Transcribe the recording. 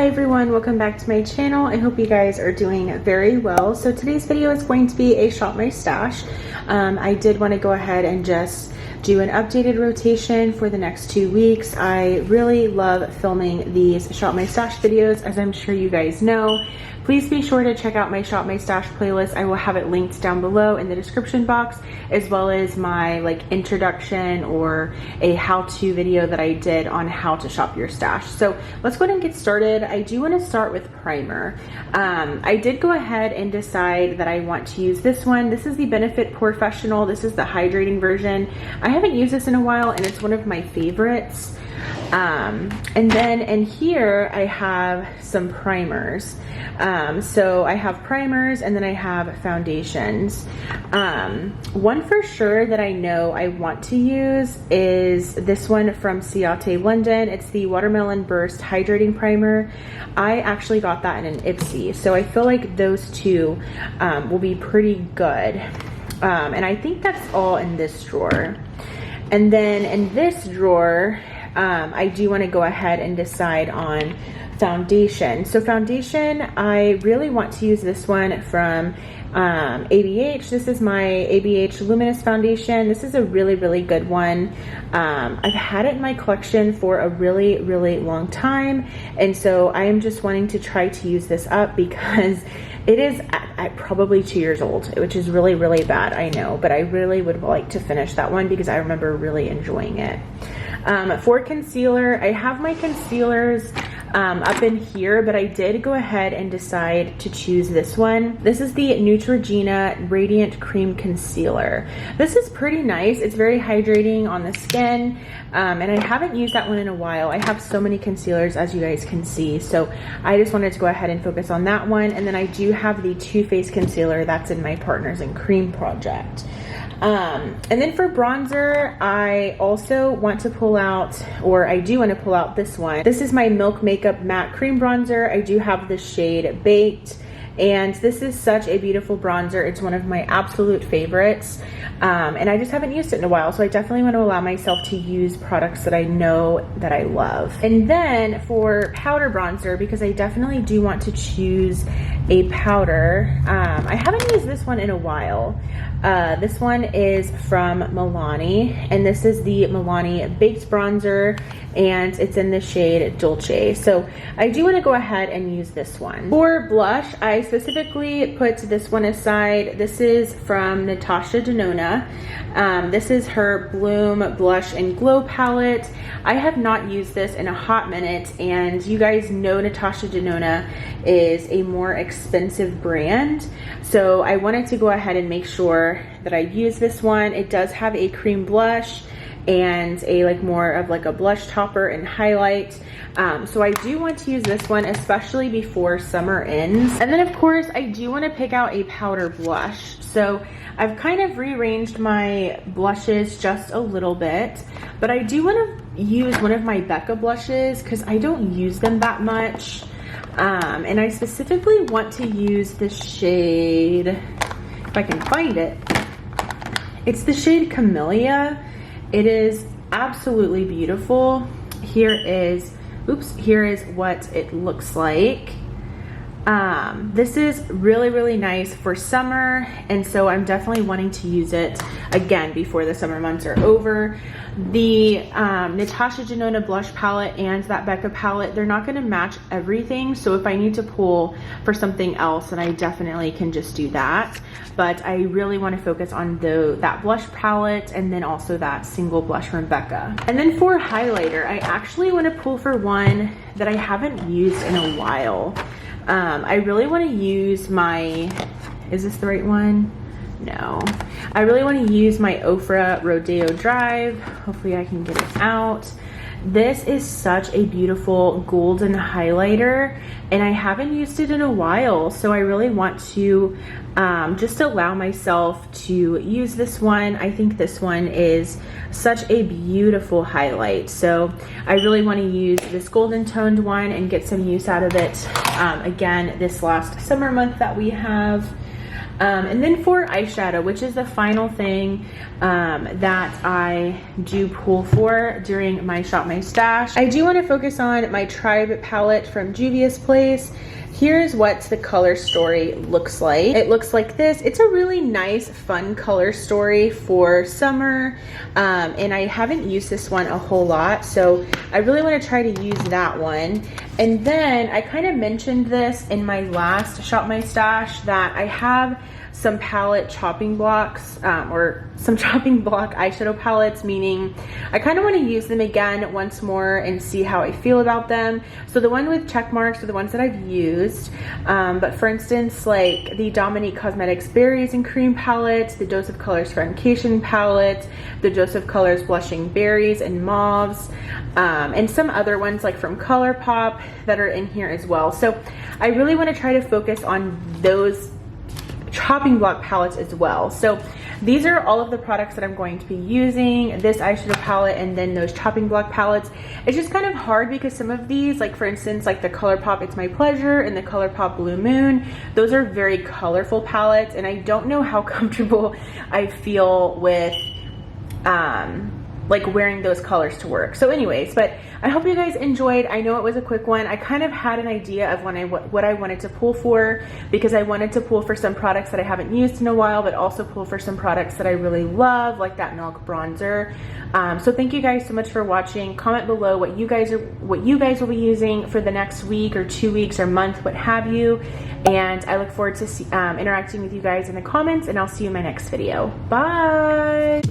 Hi everyone, welcome back to my channel. I hope you guys are doing very well. So today's video is going to be a shop my stash. I did want to go ahead and just do an updated rotation for the next 2 weeks. I really love filming these shop my stash videos, as I'm sure you guys know. Please be sure to check out my Shop My Stash playlist. I will have it linked down below in the description box, as well as my introduction or a how-to video that I did on how to shop your stash. So let's go ahead and get started. I do want to start with primer. I did go ahead and decide that I want to use this one. This is the Benefit Professional. This is the hydrating version. I haven't used this in a while and it's one of my favorites. And then in here I have some primers. So I have primers and then I have foundations. One for sure that I know I want to use is this one from Ciate London. It's the Watermelon Burst Hydrating Primer. I actually got that in an Ipsy, so I feel like those two will be pretty good. And I think that's all in this drawer. And then in this drawer, I do want to go ahead and decide on foundation. So foundation, I really want to use this one from ABH. This is my ABH Luminous Foundation. This is a really, really good one. I've had it in my collection for a really, really long time. And so I am just wanting to try to use this up because it is at probably 2 years old, which is really, really bad, I know, but I really would like to finish that one because I remember really enjoying it. For concealer, I have my concealers up in here, but I did go ahead and decide to choose this one. This is the Neutrogena Radiant Cream Concealer. This is pretty nice. It's very hydrating on the skin, and I haven't used that one in a while. I have so many concealers, as you guys can see, so I just wanted to go ahead and focus on that one. And then I do have the Too Faced concealer that's in my Partners in Cream project. And then for bronzer, I also want to pull out, or I do want to pull out this one. This is my Milk Makeup Matte Cream Bronzer. I do have the shade Baked, and this is such a beautiful bronzer. It's one of my absolute favorites, and I just haven't used it in a while, so I definitely want to allow myself to use products that I know that I love. And then for powder bronzer, because I definitely do want to choose a powder, I haven't used this one in a while. This one is from Milani, and this is the Milani Baked Bronzer, and it's in the shade Dolce. So I do want to go ahead and use this one. For blush, I specifically put this one aside. This is from Natasha Denona. This is her Bloom Blush and Glow palette. I have not used this in a hot minute, and you guys know Natasha Denona is a more expensive brand, so I wanted to go ahead and make sure that I use this one. It does have a cream blush and a more of a blush topper and highlight, so I do want to use this one, especially before summer ends. And then of course I do want to pick out a powder blush, so I've kind of rearranged my blushes just a little bit, but I do want to use one of my Becca blushes because I don't use them that much. And I specifically want to use the shade, if I can find it, it's the shade Camellia. It is absolutely beautiful. Here is what it looks like. This is really, really nice for summer, and so I'm definitely wanting to use it again before the summer months are over. The Natasha Denona blush palette and that Becca palette, they're not going to match everything, so if I need to pull for something else, then I definitely can just do that. But I really want to focus on that blush palette and then also that single blush from Becca. And then for highlighter, I actually want to pull for one that I haven't used in a while. I really want to use my, is this the right one? No. I really want to use my Ofra Rodeo Drive. Hopefully I can get it out. This is such a beautiful golden highlighter, and I haven't used it in a while, so I really want to just allow myself to use this one. I think this one is such a beautiful highlight, so I really want to use this golden toned one and get some use out of it again this last summer month that we have. And then for eyeshadow, which is the final thing that I do pull for during my Shop My Stash, I do want to focus on my Tribe palette from Juvia's Place. Here's what the color story looks like. It looks like this. It's a really nice, fun color story for summer, and I haven't used this one a whole lot, so I really want to try to use that one. And then I kind of mentioned this in my last Shop My Stash that I have some palette chopping blocks, or some chopping block eyeshadow palettes, meaning I kind of want to use them again once more and see how I feel about them. So the one with check marks are the ones that I've used, but for instance, like the Dominique Cosmetics Berries and Cream palette, the Dose of Colors Friendcation palette, the Dose of Colors Blushing Berries and Mauves, and some other ones like from ColourPop that are in here as well. So I really want to try to focus on those chopping block palettes as well. So these are all of the products that I'm going to be using, this eyeshadow palette and then those chopping block palettes. It's just kind of hard because some of these, like for instance, like the ColourPop It's My Pleasure and the ColourPop Blue Moon, those are very colorful palettes, and I don't know how comfortable I feel with like wearing those colors to work. So anyways, but I hope you guys enjoyed. I know it was a quick one. I kind of had an idea of what I wanted to pull for, because I wanted to pull for some products that I haven't used in a while, but also pull for some products that I really love, like that Milk bronzer. So thank you guys so much for watching. Comment below what you guys will be using for the next week or 2 weeks or month, what have you. And I look forward to interacting with you guys in the comments, and I'll see you in my next video. Bye.